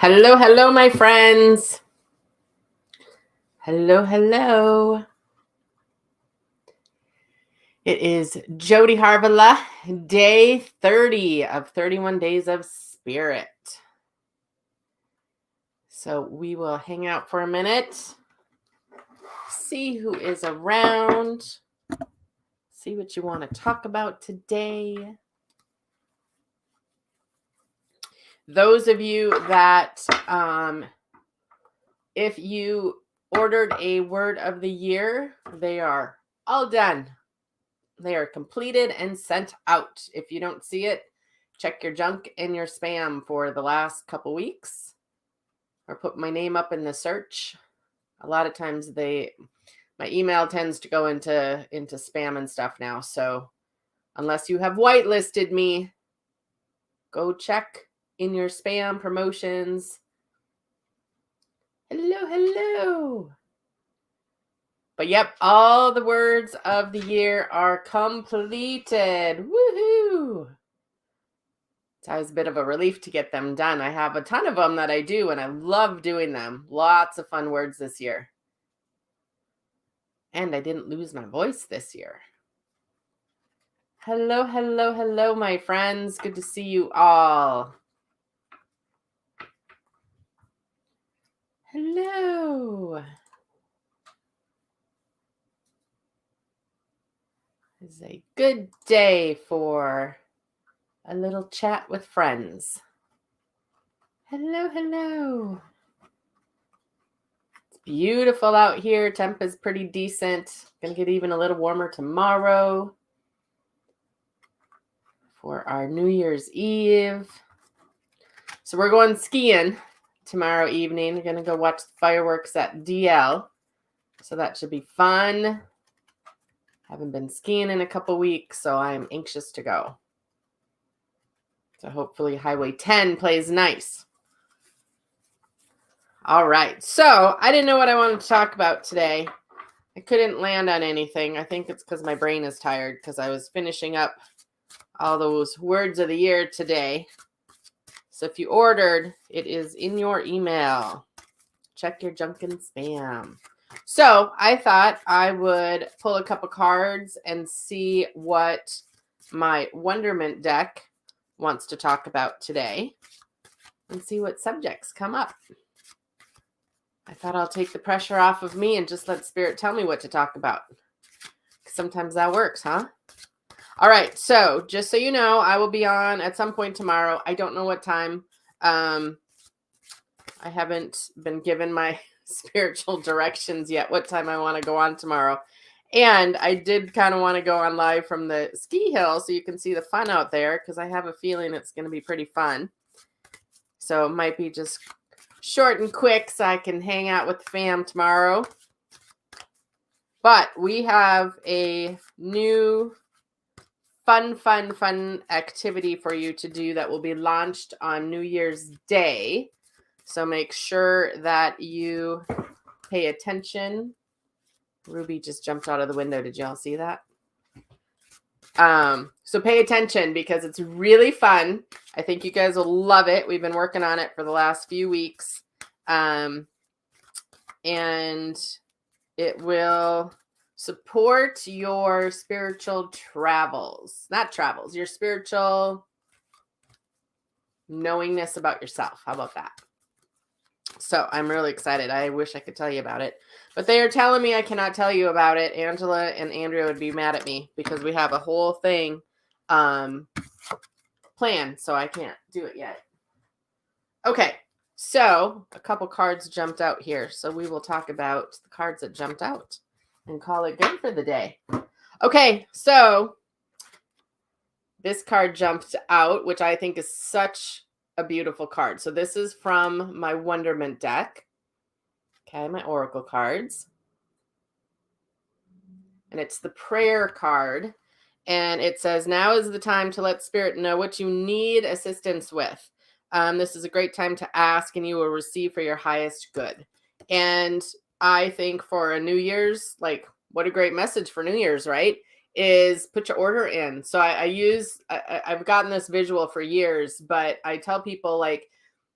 Hello, hello, my friends. Hello, hello. It is Jody Harvilla, day 30 of 31 Days of Spirit. So we will hang out for a minute, see who is around, see what you want to talk about today. Those of you that, if you ordered a word of the year, they are all done. They are completed and sent out. If you don't see it, check your junk and your spam for the last couple weeks, or put my name up in the search. A lot of times my email tends to go into spam and stuff now. So unless you have whitelisted me, go check in your spam promotions. Hello, hello. But yep, all the words of the year are completed. Woohoo! It's always a bit of a relief to get them done. I have a ton of them that I do, and I love doing them. Lots of fun words this year. And I didn't lose my voice this year. Hello, hello, hello, my friends. Good to see you all. Hello. It's a good day for a little chat with friends. Hello, hello. It's beautiful out here. Temp is pretty decent. Gonna get even a little warmer tomorrow for our New Year's Eve. So we're going skiing tomorrow evening. We're gonna go watch the fireworks at DL. So that should be fun. Haven't been skiing in a couple weeks, so I'm anxious to go. So hopefully Highway 10 plays nice. All right. So I didn't know what I wanted to talk about today. I couldn't land on anything. I think it's because my brain is tired because I was finishing up all those words of the year today. So if you ordered, it is in your email. Check your junk and spam. So I thought I would pull a couple cards and see what my Wonderment deck wants to talk about today and see what subjects come up. I thought I'll take the pressure off of me and just let Spirit tell me what to talk about. Sometimes that works, huh? All right. So just so you know, I will be on at some point tomorrow. I don't know what time. I haven't been given my spiritual directions yet, what time I want to go on tomorrow. And I did kind of want to go on live from the ski hill so you can see the fun out there, because I have a feeling it's going to be pretty fun. So it might be just short and quick so I can hang out with the fam tomorrow. But we have a new fun activity for you to do that will be launched on New Year's Day. So make sure that you pay attention. Ruby just jumped out of the window. Did y'all see that? So pay attention because it's really fun. I think you guys will love it. We've been working on it for the last few weeks. And it will support your spiritual travels. Not travels, your spiritual knowingness about yourself. How about that? So I'm really excited. I wish I could tell you about it, but they are telling me I cannot tell you about it. Angela and Andrea would be mad at me because we have a whole thing planned, so I can't do it yet. Okay, so a couple cards jumped out here, so we will talk about the cards that jumped out and call it good for the day. Okay, so this card jumped out, which I think is such a beautiful card. So this is from my Wonderment deck. Okay, my Oracle cards. And it's the prayer card. And it says, now is the time to let Spirit know what you need assistance with. This is a great time to ask and you will receive for your highest good. And I think for a New Year's, like, what a great message for New Year's, right? Is put your order in. So I've gotten this visual for years, but I tell people, like,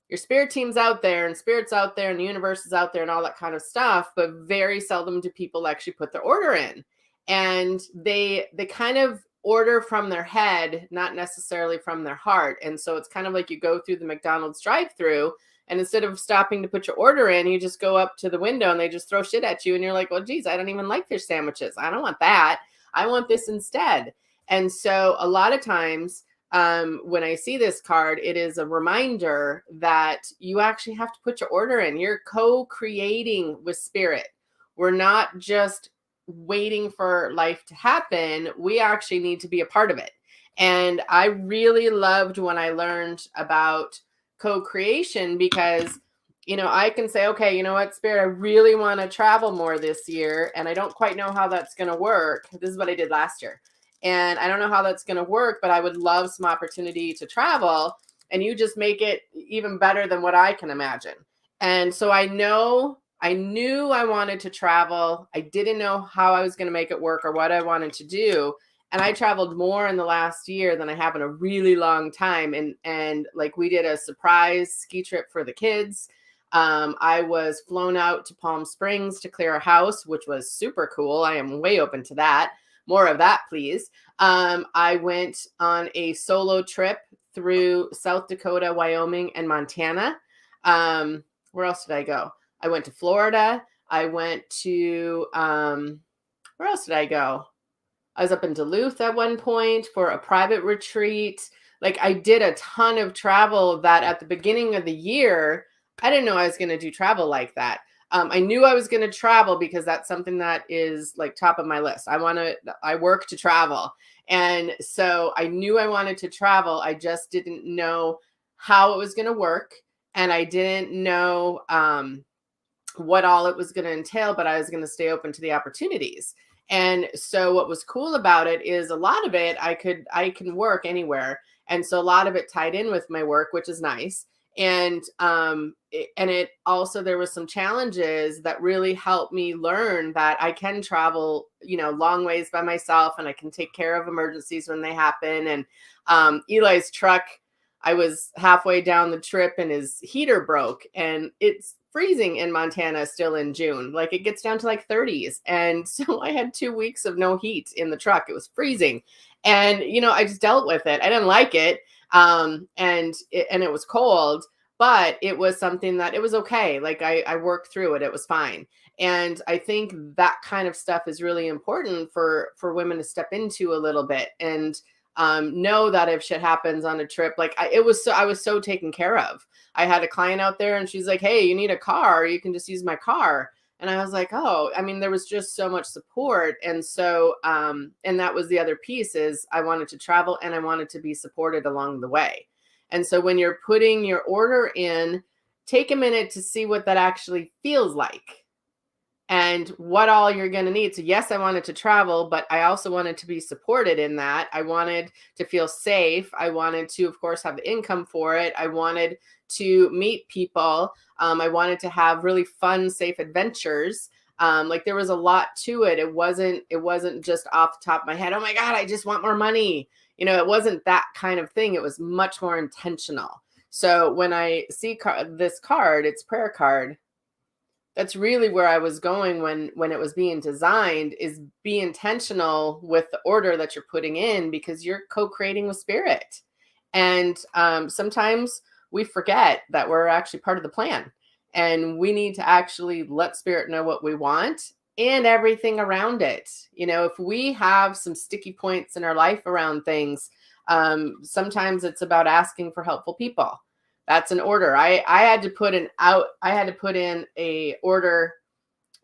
your spirit team's out there and spirit's out there and the universe is out there and all that kind of stuff, but very seldom do people actually put their order in. And they kind of order from their head, not necessarily from their heart. And so it's kind of like you go through the McDonald's drive-through, and instead of stopping to put your order in, you just go up to the window and they just throw shit at you. And you're like, well, geez, I don't even like fish sandwiches. I don't want that. I want this instead. And so a lot of times when I see this card, it is a reminder that you actually have to put your order in. You're co-creating with spirit. We're not just waiting for life to happen. We actually need to be a part of it. And I really loved when I learned about co-creation, because I can say, okay, you know what, spirit, I really want to travel more this year, and I don't quite know how that's going to work. This is what I did last year, and I don't know how that's going to work, but I would love some opportunity to travel, and you just make it even better than what I can imagine. And so I knew I wanted to travel. I didn't know how I was going to make it work or what I wanted to do. And I traveled more in the last year than I have in a really long time. And like, we did a surprise ski trip for the kids. I was flown out to Palm Springs to clear a house, which was super cool. I am way open to that. More of that, please. I went on a solo trip through South Dakota, Wyoming, and Montana. Where else did I go? I went to Florida. I went to, where else did I go? I was up in Duluth at one point for a private retreat. Like, I did a ton of travel that at the beginning of the year, I didn't know I was going to do travel like that. I knew I was going to travel because that's something that is like top of my list. I work to travel. And so I knew I wanted to travel. I just didn't know how it was going to work. And I didn't know what all it was going to entail, but I was going to stay open to the opportunities. And so what was cool about it is a lot of it, I can work anywhere. And so a lot of it tied in with my work, which is nice. And it also, there was some challenges that really helped me learn that I can travel, long ways by myself, and I can take care of emergencies when they happen. And Eli's truck, I was halfway down the trip and his heater broke, and it's freezing in Montana still in June. Like, it gets down to like 30s. And so I had 2 weeks of no heat in the truck. It was freezing. And, I just dealt with it. I didn't like it. And it was cold, but it was something that it was okay. Like, I worked through it. It was fine. And I think that kind of stuff is really important for women to step into a little bit, and know that if shit happens on a trip, like I was so taken care of. I had a client out there and she's like, hey, you need a car, you can just use my car. And I was like, oh, I mean, there was just so much support. And so, and that was the other piece, is I wanted to travel and I wanted to be supported along the way. And so when you're putting your order in, take a minute to see what that actually feels like and what all you're going to need. So yes, I wanted to travel, but I also wanted to be supported in that. I wanted to feel safe. I wanted to, of course, have the income for it. I wanted to meet people. I wanted to have really fun, safe adventures. Like, there was a lot to it. It wasn't just off the top of my head, oh my God, I just want more money. It wasn't that kind of thing. It was much more intentional. So when I see this card, it's prayer card. That's really where I was going when it was being designed, is be intentional with the order that you're putting in, because you're co-creating with spirit. And sometimes we forget that we're actually part of the plan, and we need to actually let spirit know what we want and everything around it. If we have some sticky points in our life around things, sometimes it's about asking for helpful people. That's an order. I had to put in a order.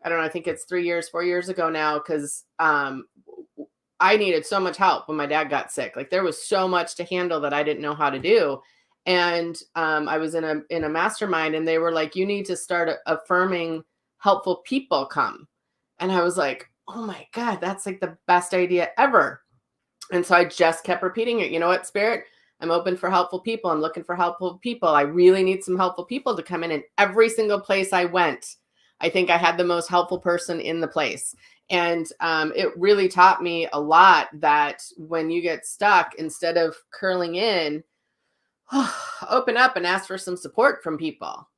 I don't know. I think it's 4 years ago now, because I needed so much help when my dad got sick. Like, there was so much to handle that I didn't know how to do. And I was in a mastermind, and they were like, you need to start affirming helpful people come. And I was like, oh my God, that's like the best idea ever. And so I just kept repeating it. You know what, spirit? I'm open for helpful people. I'm looking for helpful people. I really need some helpful people to come in. And every single place I went, I think I had the most helpful person in the place. And it really taught me a lot that when you get stuck, instead of curling in, open up and ask for some support from people.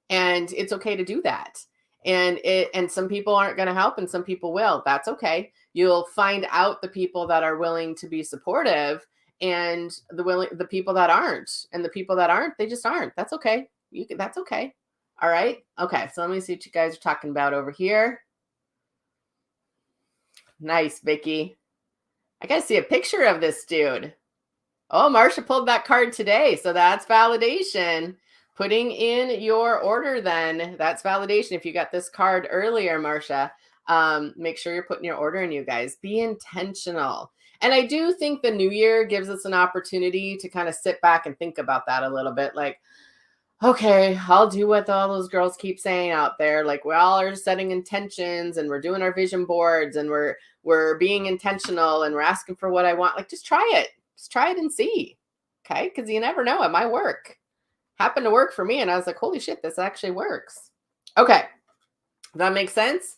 And it's okay to do that. And some people aren't going to help and some people will. That's okay. You'll find out the people that are willing to be supportive and the people that aren't. And the people that aren't, they just aren't. That's okay. That's okay. All right. Okay. So let me see what you guys are talking about over here. Nice, Vicky. I got to see a picture of this dude. Oh, Marsha pulled that card today. So that's validation. Putting in your order then. That's validation. If you got this card earlier, Marsha, make sure you're putting your order in, you guys. Be intentional. And I do think the new year gives us an opportunity to kind of sit back and think about that a little bit. Like, okay, I'll do what all those girls keep saying out there. Like, we all are setting intentions and we're doing our vision boards and we're being intentional and we're asking for what I want. Like, just try it. Just try it and see. Okay. Because you never know. It might work. Happened to work for me. And I was like, holy shit, this actually works. Okay. Does that make sense?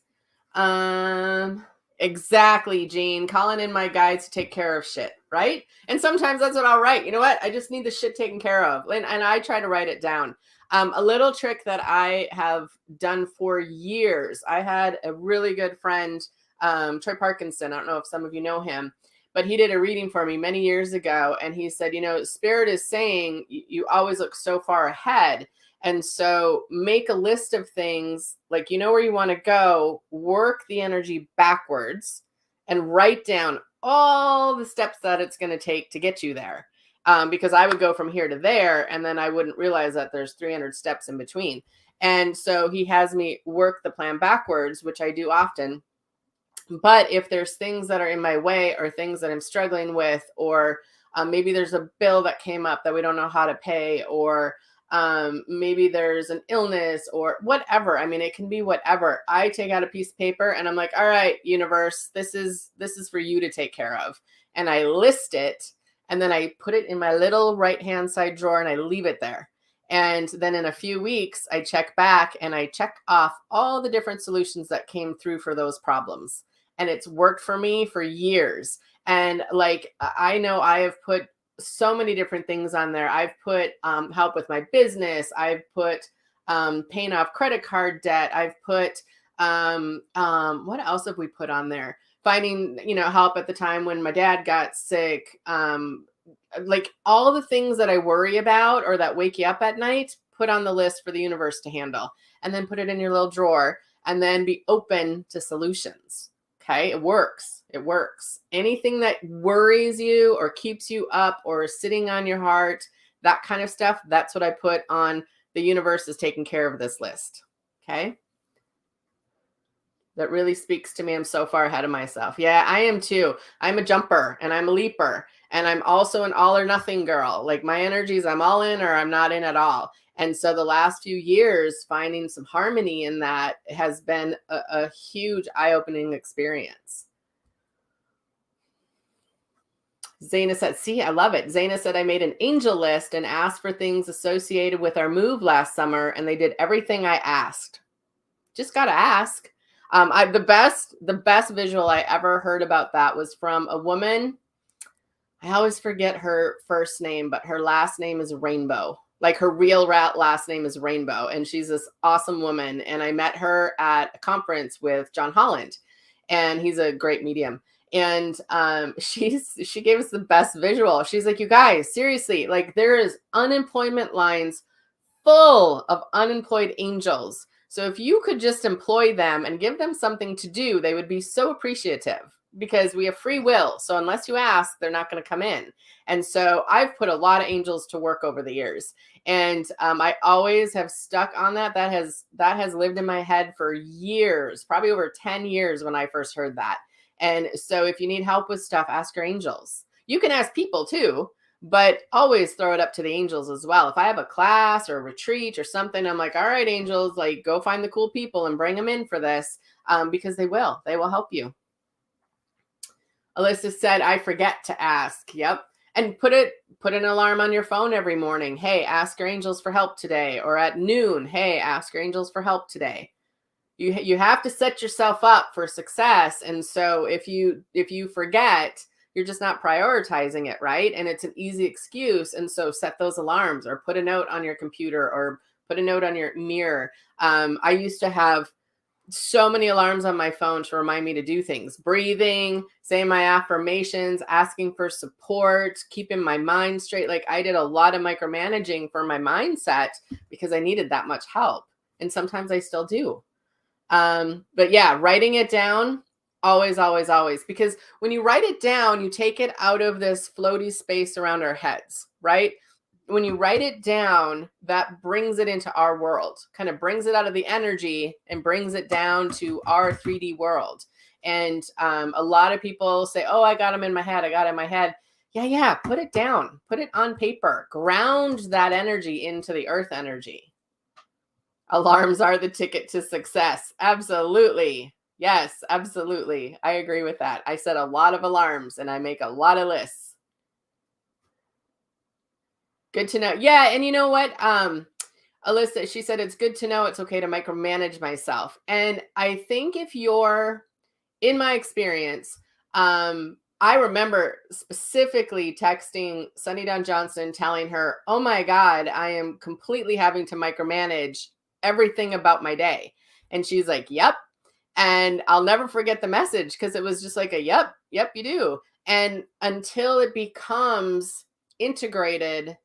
Exactly, Jean. Calling in my guides to take care of shit, right? And sometimes that's what I'll write. You know what? I just need the shit taken care of. And I try to write it down. A little trick that I have done for years. I had a really good friend, Troy Parkinson. I don't know if some of you know him, but he did a reading for me many years ago. And he said, Spirit is saying you always look so far ahead. And so make a list of things, like, where you want to go, work the energy backwards and write down all the steps that it's going to take to get you there. Because I would go from here to there and then I wouldn't realize that there's 300 steps in between. And so he has me work the plan backwards, which I do often. But if there's things that are in my way or things that I'm struggling with, or maybe there's a bill that came up that we don't know how to pay, or maybe there's an illness or whatever. I mean, it can be whatever. I take out a piece of paper and I'm like, all right, universe, this is for you to take care of. And I list it and then I put it in my little right-hand side drawer and I leave it there. And then in a few weeks, I check back and I check off all the different solutions that came through for those problems. And it's worked for me for years. And like, I know I have put so many different things on there. I've put help with my business. I've put paying off credit card debt. I've put what else have we put on there? Finding, help at the time when my dad got sick. Like all the things that I worry about or that wake you up at night, put on the list for the universe to handle, and then put it in your little drawer and then be open to solutions. Okay. It works. It works. Anything that worries you or keeps you up or is sitting on your heart, that kind of stuff, that's what I put on the universe is taking care of this list. Okay. That really speaks to me. I'm so far ahead of myself. Yeah, I am too. I'm a jumper and I'm a leaper. And I'm also an all or nothing girl. Like my energies, I'm all in or I'm not in at all. And so the last few years, finding some harmony in that has been a huge eye-opening experience. Zaina said, see, I love it. Zaina said, I made an angel list and asked for things associated with our move last summer, and they did everything I asked. Just got to ask. The best visual I ever heard about that was from a woman. I always forget her first name, but her last name is Rainbow. Like her real last name is Rainbow. And she's this awesome woman. And I met her at a conference with John Holland, and he's a great medium. And she gave us the best visual. She's like, you guys, seriously, like there is unemployment lines full of unemployed angels. So if you could just employ them and give them something to do, they would be so appreciative, because we have free will. So unless you ask, they're not going to come in. And so I've put a lot of angels to work over the years. And I always have stuck on that. That has lived in my head for years, probably over 10 years when I first heard that. And so if you need help with stuff, ask your angels. You can ask people too, but always throw it up to the angels as well. If I have a class or a retreat or something, I'm like, all right, angels, like go find the cool people and bring them in for this, because they will help you. Alyssa said, I forget to ask. Yep. And put an alarm on your phone every morning. Hey, ask your angels for help today. Or at noon, hey, ask your angels for help today. You have to set yourself up for success. And so if you forget, You're just not prioritizing it, right? And it's an easy excuse. And so set those alarms or put a note on your computer or put a note on your mirror. I used to have so many alarms on my phone to remind me to do things: breathing, saying my affirmations, asking for support, keeping my mind straight. Like, I did a lot of micromanaging for my mindset because I needed that much help. And sometimes I still do. But yeah, writing it down, always, always, always, because when you write it down, you take it out of this floaty space around our heads, right? When you write it down, that brings it into our world, kind of brings it out of the energy and brings it down to our 3D world. And a lot of people say, oh, I got them in my head. I got it in my head. Yeah. Put it down, put it on paper, ground that energy into the earth energy. Alarms are the ticket to success. Absolutely. Yes, absolutely. I agree with that. I set a lot of alarms and I make a lot of lists. Good to know. Yeah, and you know what? Alyssa, she said it's good to know it's okay to micromanage myself. And I think if you're, in my experience, I remember specifically texting Sunny Dawn Johnson telling her, oh my God, I am completely having to micromanage everything about my day. And she's like, yep. And I'll never forget the message because it was just like a yep, you do. And until it becomes integrated,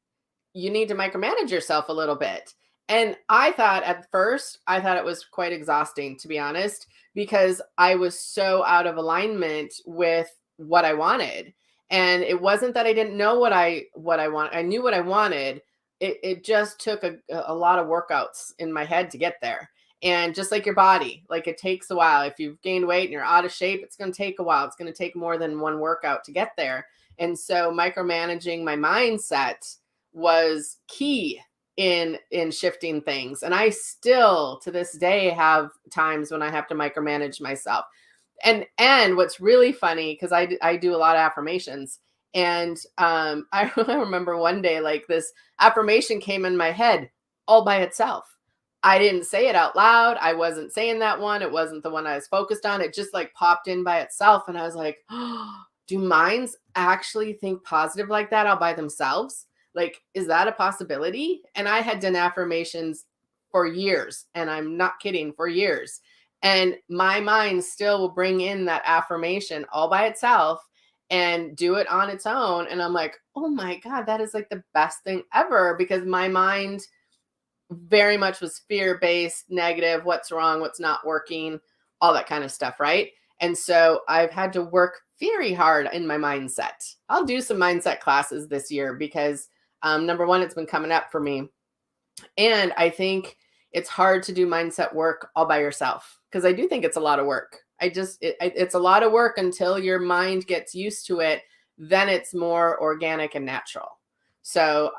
you need to micromanage yourself a little bit. And I thought at first, I thought it was quite exhausting, to be honest, because I was so out of alignment with what I wanted. And it wasn't that I didn't know what I want. I knew what I wanted. It just took a lot of workouts in my head to get there. And just like your body, like it takes a while. If you've gained weight and you're out of shape, it's going to take a while. It's going to take more than one workout to get there. And so micromanaging my mindset was key in shifting things. And I still to this day have times when I have to micromanage myself. And what's really funny, because I do a lot of affirmations, and I remember one day, like, this affirmation came in my head all by itself. I didn't say it out loud. I wasn't saying that one. It wasn't the one I was focused on. It just like popped in by itself. And I was like, oh, do minds actually think positive like that all by themselves? Like, is that a possibility? And I had done affirmations for years, and I'm not kidding, for years. And my mind still will bring in that affirmation all by itself and do it on its own. And I'm like, oh my God, that is like the best thing ever, because my mind very much was fear-based, negative, what's wrong, what's not working, all that kind of stuff, right? And so I've had to work very hard in my mindset. I'll do some mindset classes this year because number one, it's been coming up for me. And I think it's hard to do mindset work all by yourself, because I do think it's a lot of work. It's a lot of work until your mind gets used to it. Then it's more organic and natural. So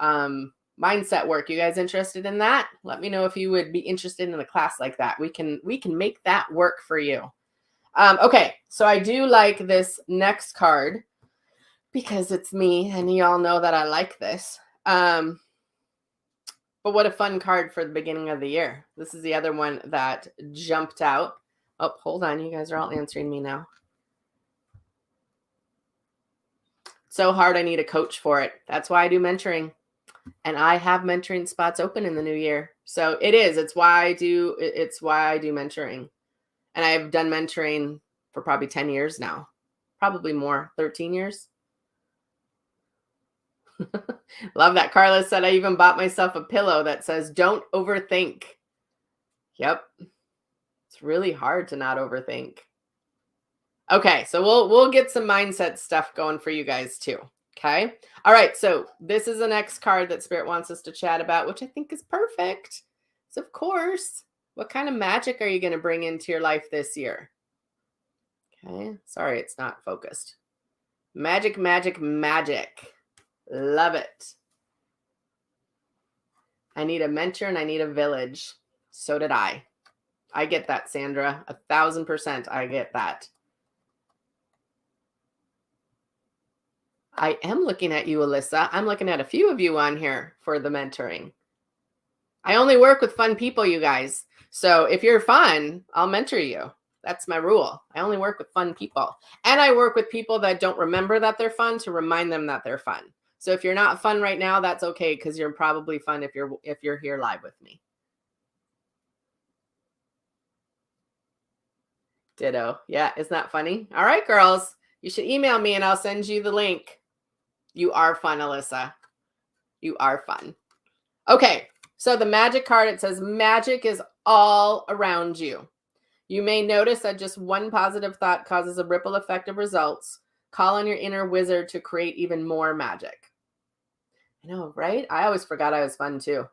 mindset work, you guys interested in that? Let me know if you would be interested in a class like that. We can make that work for you. Okay, so I do like this next card because it's me, and you all know that I like this. But what a fun card for the beginning of the year. This is the other one that jumped out. Oh, hold on. You guys are all answering me now. So hard. I need a coach for it. That's why I do mentoring. And I have mentoring spots open in the new year. So it is. It's why I do mentoring. And I've done mentoring for probably 10 years now. Probably more. 13 years. Love that. Carla said, I even bought myself a pillow that says, don't overthink. Yep. It's really hard to not overthink. Okay. So we'll get some mindset stuff going for you guys too. Okay. All right. So this is the next card that Spirit wants us to chat about, which I think is perfect. So of course, what kind of magic are you going to bring into your life this year? Okay. Sorry, it's not focused. Magic, magic, magic. Love it. I need a mentor and I need a village. So did I. I get that, Sandra. 1,000%. I get that. I am looking at you, Alyssa. I'm looking at a few of you on here for the mentoring. I only work with fun people, you guys. So if you're fun, I'll mentor you. That's my rule. I only work with fun people. And I work with people that don't remember that they're fun to remind them that they're fun. So if you're not fun right now, that's okay, because you're probably fun if you're here live with me. Ditto. Yeah, isn't that funny? All right, girls. You should email me and I'll send you the link. You are fun, Alyssa. You are fun. Okay, so the magic card, it says magic is all around you. You may notice that just one positive thought causes a ripple effect of results. Call on your inner wizard to create even more magic. I know, right? I always forgot I was fun too.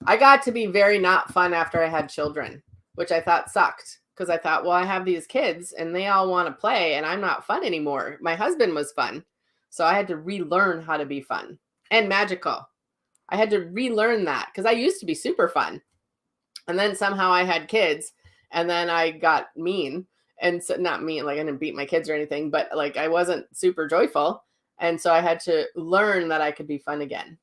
I got to be very not fun after I had children, which I thought sucked, because I thought, well, I have these kids and they all want to play and I'm not fun anymore. My husband was fun. So I had to relearn how to be fun and magical. I had to relearn that because I used to be super fun. And then somehow I had kids and then I got mean. And so, not mean, like I didn't beat my kids or anything, but like I wasn't super joyful. And so I had to learn that I could be fun again.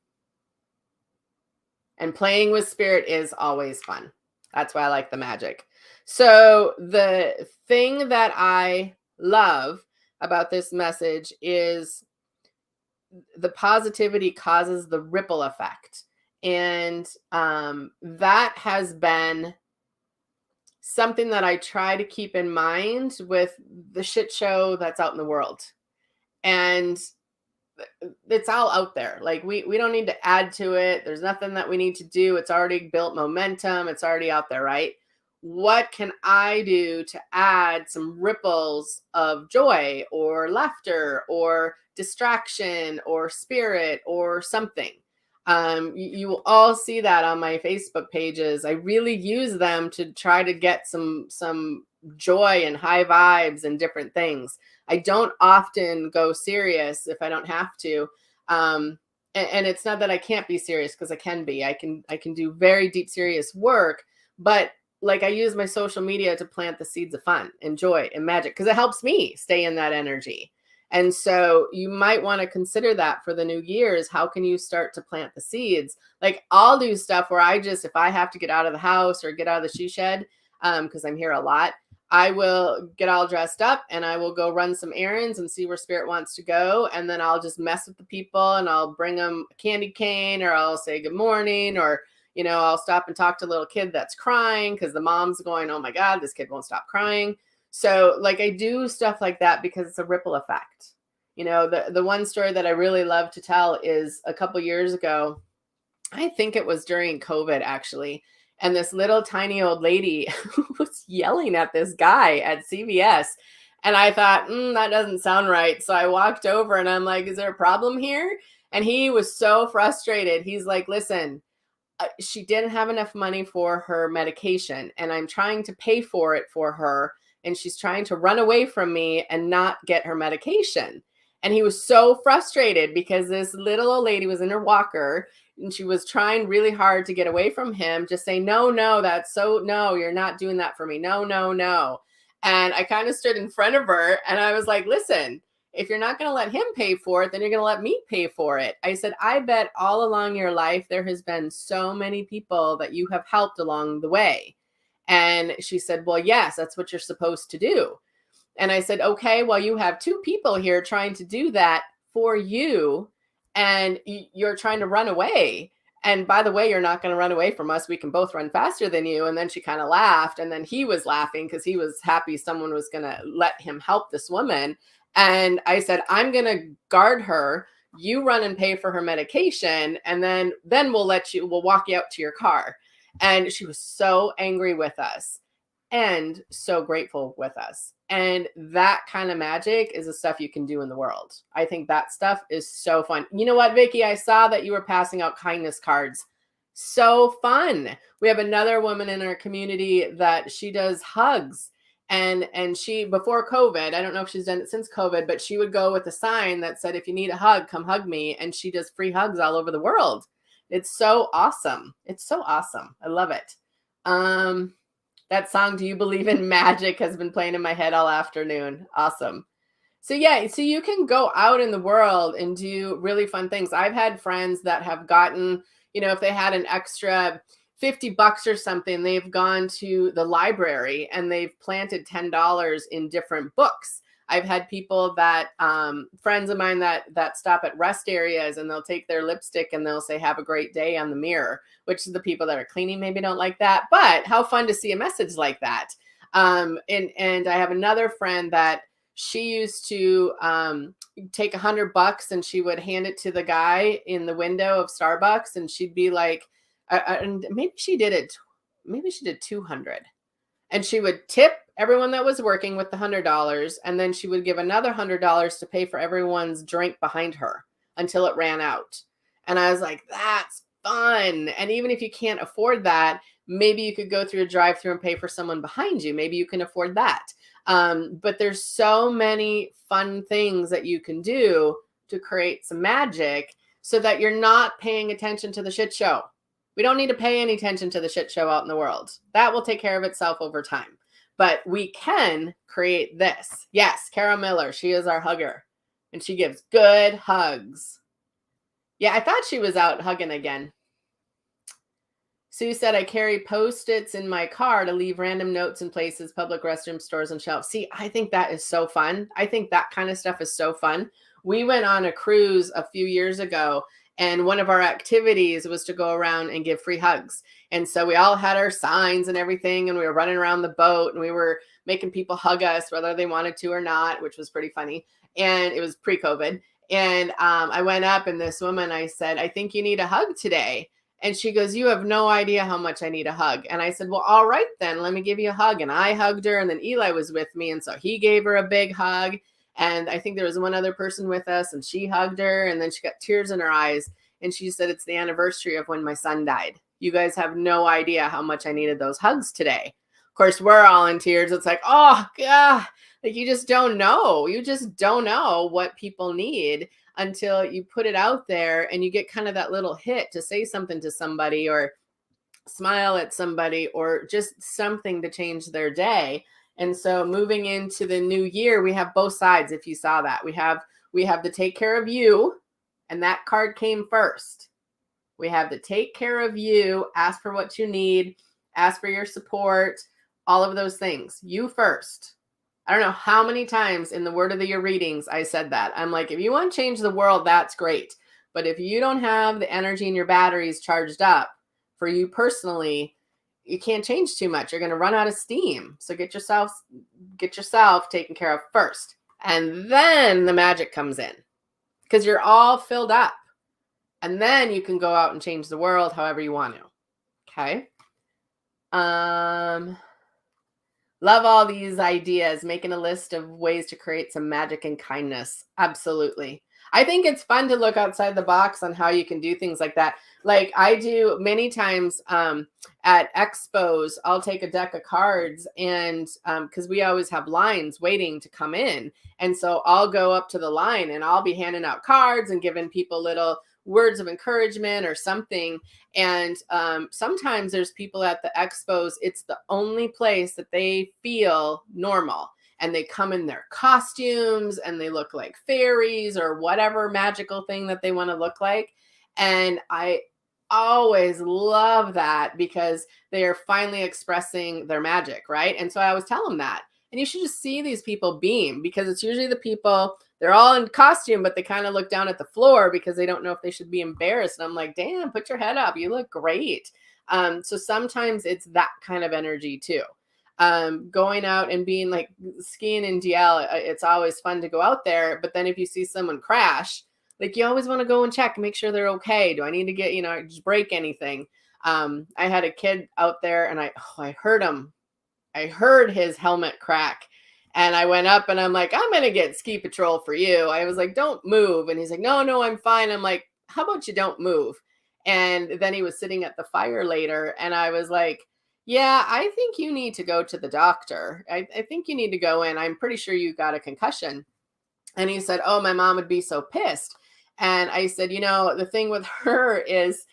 And playing with spirit is always fun. That's why I like the magic. So the thing that I love about this message is the positivity causes the ripple effect. And that has been something that I try to keep in mind with the shit show that's out in the world. And it's all out there. Like we don't need to add to it. There's nothing that we need to do. It's already built momentum. It's already out there, right? What can I do to add some ripples of joy or laughter or distraction or spirit or something? You will all see that on my Facebook pages. I really use them to try to get some joy and high vibes and different things. I don't often go serious if I don't have to. And it's not that I can't be serious, because I can be. I can do very deep, serious work, but like I use my social media to plant the seeds of fun and joy and magic, because it helps me stay in that energy. And so you might want to consider that for the new year's. How can you start to plant the seeds? Like I'll do stuff where if I have to get out of the house or get out of the she shed, because I'm here a lot, I will get all dressed up and I will go run some errands and see where spirit wants to go. And then I'll just mess with the people and I'll bring them a candy cane, or I'll say good morning, or, I'll stop and talk to a little kid that's crying because the mom's going, oh my God, this kid won't stop crying. So like I do stuff like that because it's a ripple effect. The one story that I really love to tell is a couple years ago. I think it was during COVID actually. And this little tiny old lady was yelling at this guy at CVS. And I thought, that doesn't sound right. So I walked over and I'm like, is there a problem here? And he was so frustrated. He's like, listen, she didn't have enough money for her medication and I'm trying to pay for it for her. And she's trying to run away from me and not get her medication. And he was so frustrated because this little old lady was in her walker and she was trying really hard to get away from him, just say, no, you're not doing that for me. No, no, no. And I kind of stood in front of her and I was like, listen, if you're not going to let him pay for it, then you're going to let me pay for it. I said, I bet all along your life, there has been so many people that you have helped along the way. And she said, well, yes, that's what you're supposed to do. And I said, okay, well, you have two people here trying to do that for you and you're trying to run away. And by the way, you're not going to run away from us. We can both run faster than you. And then she kind of laughed. And then he was laughing because he was happy someone was going to let him help this woman. And I said, I'm going to guard her. You run and pay for her medication. And then we'll walk you out to your car. And she was so angry with us and so grateful with us. And that kind of magic is the stuff you can do in the world. I think that stuff is so fun. You know what, Vicki? I saw that you were passing out kindness cards. So fun. We have another woman in our community that she does hugs. And she, before COVID, I don't know if she's done it since COVID, but she would go with a sign that said, if you need a hug, come hug me. And she does free hugs all over the world. It's so awesome. It's so awesome. I love it. That song, Do You Believe in Magic, has been playing in my head all afternoon. Awesome. So yeah, so you can go out in the world and do really fun things. I've had friends that have gotten, if they had an extra $50 or something, they've gone to the library and they've planted $10 in different books. I've had people that friends of mine that stop at rest areas, and they'll take their lipstick and they'll say have a great day on the mirror, which is the people that are cleaning maybe don't like that, but how fun to see a message like that. And I have another friend that she used to take $100 and she would hand it to the guy in the window of Starbucks, and she'd be like, and maybe she did 200, and she would tip everyone that was working with the $100, and then she would give another $100 to pay for everyone's drink behind her until it ran out. And I was like, that's fun. And even if you can't afford that, maybe you could go through a drive-through and pay for someone behind you. Maybe you can afford that. But there's so many fun things that you can do to create some magic so that you're not paying attention to the shit show. We don't need to pay any attention to the shit show out in the world. That will take care of itself over time. But we can create this. Yes, Carol Miller, she is our hugger, and she gives good hugs. Yeah, I thought she was out hugging again. Sue said, I carry Post-its in my car to leave random notes in places, public restroom, stores, and shelves. See, I think that is so fun. I think that kind of stuff is so fun. We went on a cruise a few years ago, and one of our activities was to go around and give free hugs. And so we all had our signs and everything, and we were running around the boat, and we were making people hug us, whether they wanted to or not, which was pretty funny. And it was pre-COVID. And I went up, and this woman, I said, I think you need a hug today. And she goes, you have no idea how much I need a hug. And I said, well, all right, then let me give you a hug. And I hugged her. And then Eli was with me. And so he gave her a big hug. And I think there was one other person with us, and she hugged her. And then she got tears in her eyes. And she said, it's the anniversary of when my son died. You guys have no idea how much I needed those hugs today. Of course, we're all in tears. It's like, oh, God, like you just don't know. You just don't know what people need until you put it out there and you get kind of that little hit to say something to somebody or smile at somebody or just something to change their day. And so moving into the new year, we have both sides. If you saw that, we have the take care of you, and that card came first. We have the take care of you, ask for what you need, ask for your support, all of those things. You first. I don't know how many times in the Word of the Year readings I said that. I'm like, if you want to change the world, that's great. But if you don't have the energy in your batteries charged up for you personally, you can't change too much. You're going to run out of steam. So get yourself taken care of first. And then the magic comes in because you're all filled up. And then you can go out and change the world however you want to. Okay. Love all these ideas, making a list of ways to create some magic and kindness. Absolutely. I think it's fun to look outside the box on how you can do things like that. Like I do many times at expos, I'll take a deck of cards and because we always have lines waiting to come in. And so I'll go up to the line and I'll be handing out cards and giving people little words of encouragement or something. And sometimes there's people at the expos, it's the only place that they feel normal. And they come in their costumes and they look like fairies or whatever magical thing that they want to look like. And I always love that because they are finally expressing their magic, right? And so I always tell them that. And you should just see these people beam because it's usually the people, they're all in costume, but they kind of look down at the floor because they don't know if they should be embarrassed. And I'm like, damn, put your head up. You look great. So sometimes it's that kind of energy too. Going out and being like skiing in DL, it's always fun to go out there. But then if you see someone crash, like you always want to go and check, make sure they're okay. Do I need to get, just break anything? I had a kid out there and I heard him. I heard his helmet crack and I went up and I'm like, I'm going to get ski patrol for you. I was like, don't move. And he's like, no, I'm fine. I'm like, how about you don't move? And then he was sitting at the fire later and I was like, yeah, I think you need to go to the doctor. I think you need to go in. I'm pretty sure you got a concussion. And he said, oh, my mom would be so pissed. And I said, the thing with her is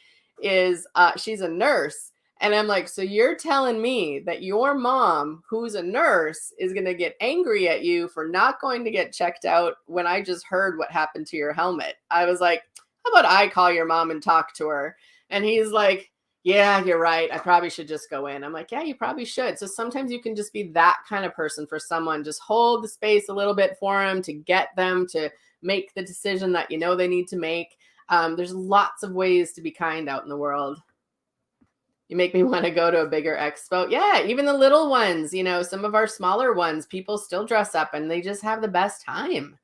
she's a nurse. And I'm like, so you're telling me that your mom, who's a nurse, is going to get angry at you for not going to get checked out when I just heard what happened to your helmet? I was like, how about I call your mom and talk to her? And he's like, yeah, you're right. I probably should just go in. I'm like, yeah, you probably should. So sometimes you can just be that kind of person for someone. Just hold the space a little bit for them to get them to make the decision that you know they need to make. There's lots of ways to be kind out in the world. You make me want to go to a bigger expo. Yeah, even the little ones, some of our smaller ones, people still dress up and they just have the best time.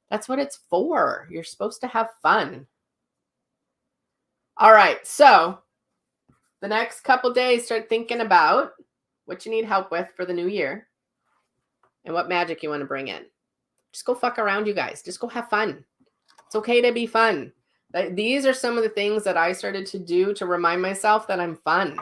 That's what it's for. You're supposed to have fun. All right, so the next couple days, start thinking about what you need help with for the new year and what magic you want to bring in. Just go fuck around, you guys. Just go have fun. It's okay to be fun. These are some of the things that I started to do to remind myself that I'm fun.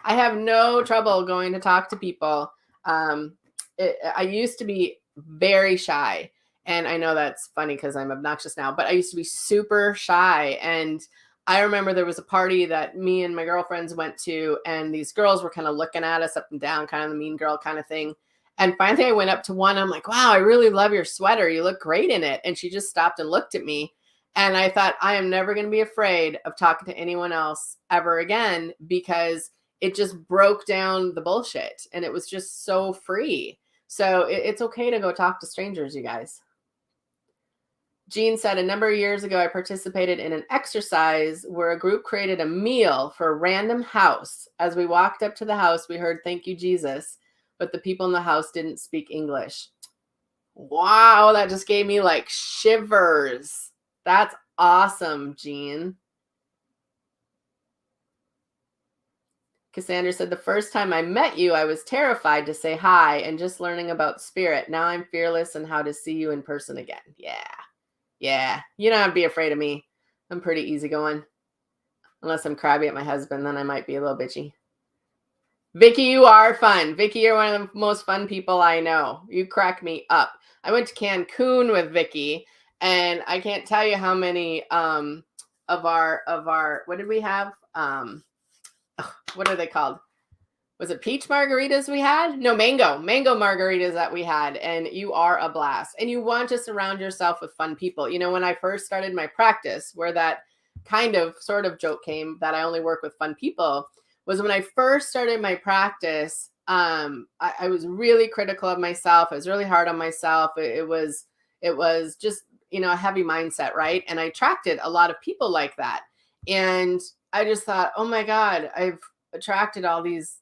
I have no trouble going to talk to people. I used to be very shy. And I know that's funny because I'm obnoxious now, but I used to be super shy. And I remember there was a party that me and my girlfriends went to, and these girls were kind of looking at us up and down, kind of the mean girl kind of thing. And finally I went up to one. I'm like, wow, I really love your sweater. You look great in it. And she just stopped and looked at me. And I thought, I am never going to be afraid of talking to anyone else ever again, because it just broke down the bullshit. And it was just so free. So it's okay to go talk to strangers, you guys. Jean said, a number of years ago, I participated in an exercise where a group created a meal for a random house. As we walked up to the house, we heard, "Thank you, Jesus," but the people in the house didn't speak English. Wow, that just gave me like shivers. That's awesome, Jean. Cassandra said, the first time I met you, I was terrified to say hi and just learning about spirit. Now I'm fearless and how to see you in person again. Yeah. You don't have to be afraid of me. I'm pretty easygoing. Unless I'm crabby at my husband, then I might be a little bitchy. Vicky, you are fun. Vicky, you're one of the most fun people I know. You crack me up. I went to Cancun with Vicky, and I can't tell you how many of our what did we have? What are they called? Was it peach margaritas we had? No, mango margaritas that we had. And you are a blast. And you want to surround yourself with fun people. When I first started my practice, where that kind of sort of joke came that I only work with fun people, was when I first started my practice. I was really critical of myself. I was really hard on myself. It was just, a heavy mindset, right? And I attracted a lot of people like that. And I just thought, oh my God, I've attracted all these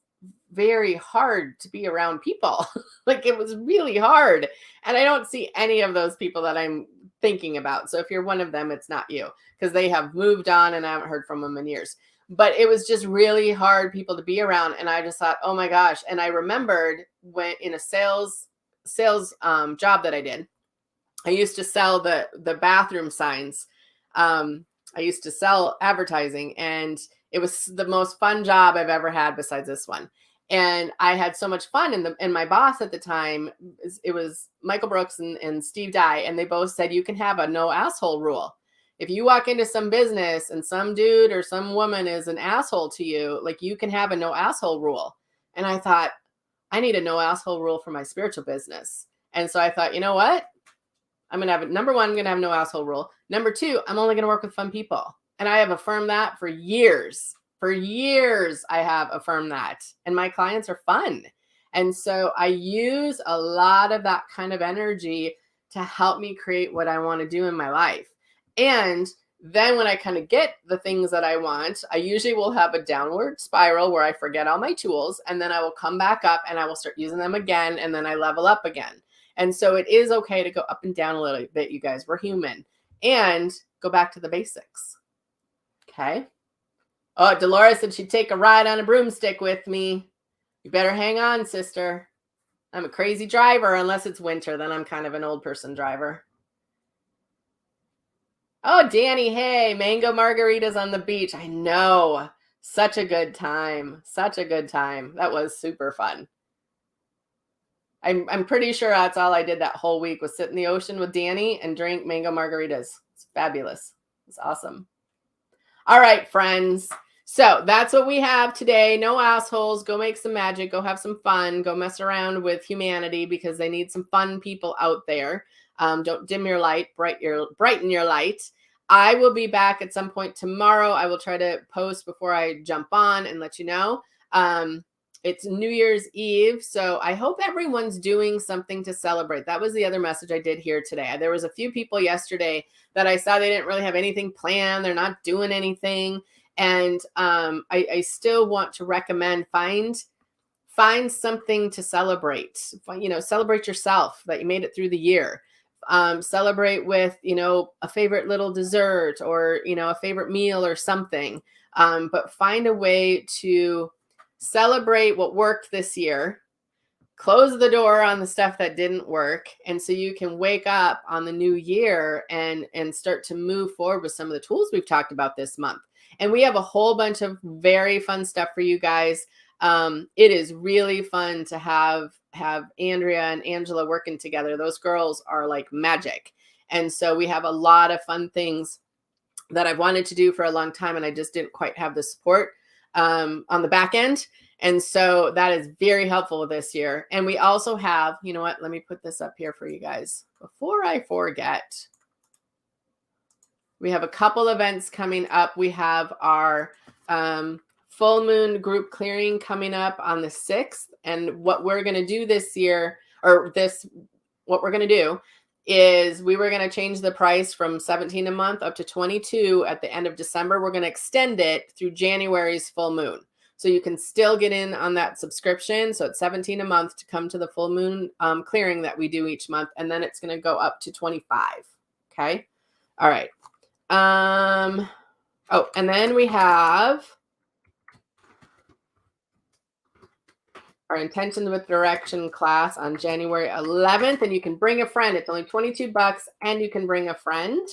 very hard to be around people. Like, it was really hard. And I don't see any of those people that I'm thinking about. So if you're one of them, it's not you, because they have moved on and I haven't heard from them in years. But it was just really hard people to be around. And I just thought, oh my gosh. And I remembered when in a sales job that I did, I used to sell the bathroom signs. I used to sell advertising, and it was the most fun job I've ever had besides this one. And I had so much fun. And my boss at the time, it was Michael Brooks and Steve Dye. And they both said, you can have a no asshole rule. If you walk into some business and some dude or some woman is an asshole to you, like, you can have a no asshole rule. And I thought, I need a no asshole rule for my spiritual business. And so I thought, you know what? I'm going to have number one, I'm going to have no asshole rule. Number two, I'm only going to work with fun people. And I have affirmed that for years. For years, I have affirmed that. And my clients are fun. And so I use a lot of that kind of energy to help me create what I want to do in my life. And then when I kind of get the things that I want, I usually will have a downward spiral where I forget all my tools. And then I will come back up and I will start using them again. And then I level up again. And so it is okay to go up and down a little bit, you guys. We're human. And go back to the basics. Okay. Oh, Dolores said she'd take a ride on a broomstick with me. You better hang on, sister. I'm a crazy driver unless it's winter. Then I'm kind of an old person driver. Oh, Danny, hey, mango margaritas on the beach. I know. Such a good time. Such a good time. That was super fun. I'm pretty sure that's all I did that whole week, was sit in the ocean with Danny and drink mango margaritas. It's fabulous. It's awesome. All right, friends. So that's what we have today. No assholes. Go make some magic. Go have some fun. Go mess around with humanity, because they need some fun people out there. Don't dim your light. Brighten your light. I will be back at some point tomorrow. I will try to post before I jump on and let you know. It's New Year's Eve, so I hope everyone's doing something to celebrate. That was the other message I did here today. There was a few people yesterday that I saw they didn't really have anything planned. They're not doing anything. And I still want to recommend find something to celebrate. Celebrate yourself that you made it through the year. Celebrate with, a favorite little dessert or, a favorite meal or something. But find a way to celebrate what worked this year, close the door on the stuff that didn't work. And so you can wake up on the new year and start to move forward with some of the tools we've talked about this month. And we have a whole bunch of very fun stuff for you guys. It is really fun to have Andrea and Angela working together. Those girls are like magic. And so we have a lot of fun things that I've wanted to do for a long time, and I just didn't quite have the support on the back end. And so that is very helpful this year. And we also have, you know what, let me put this up here for you guys before I forget. We have a couple events coming up. We have our full moon group clearing coming up on the 6th. And what we're going to do this year, what we're going to do is we were going to change the price from $17 a month up to $22 at the end of December. We're going to extend it through January's full moon. So you can still get in on that subscription. So it's $17 a month to come to the full moon clearing that we do each month. And then it's going to go up to $25. Okay. All right. Oh, and then we have our Intentions with Direction class on January 11th. And you can bring a friend. It's only $22 and you can bring a friend.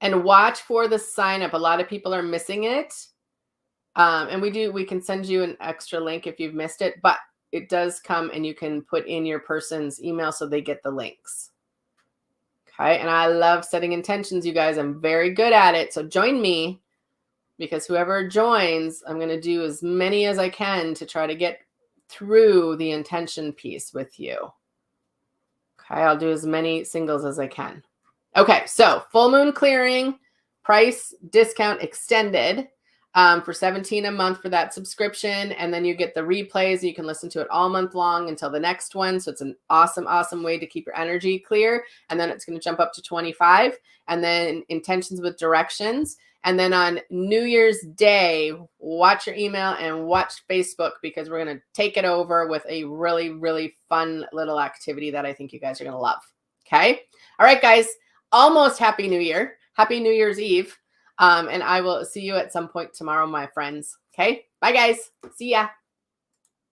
And watch for the sign up. A lot of people are missing it. And we can send you an extra link if you've missed it, but it does come and you can put in your person's email so they get the links. Okay. And I love setting intentions, you guys. I'm very good at it. So join me, because whoever joins, I'm going to do as many as I can to try to get through the intention piece with you. Okay. I'll do as many singles as I can. Okay. So full moon clearing, price discount extended. For $17 a month for that subscription. And then you get the replays. You can listen to it all month long until the next one. So it's an awesome, awesome way to keep your energy clear. And then it's going to jump up to $25. And then Intentions with Directions. And then on New Year's Day, watch your email and watch Facebook, because we're going to take it over with a really, really fun little activity that I think you guys are going to love. Okay. All right, guys. Almost Happy New Year. Happy New Year's Eve. And I will see you at some point tomorrow, my friends. Okay. Bye, guys. See ya.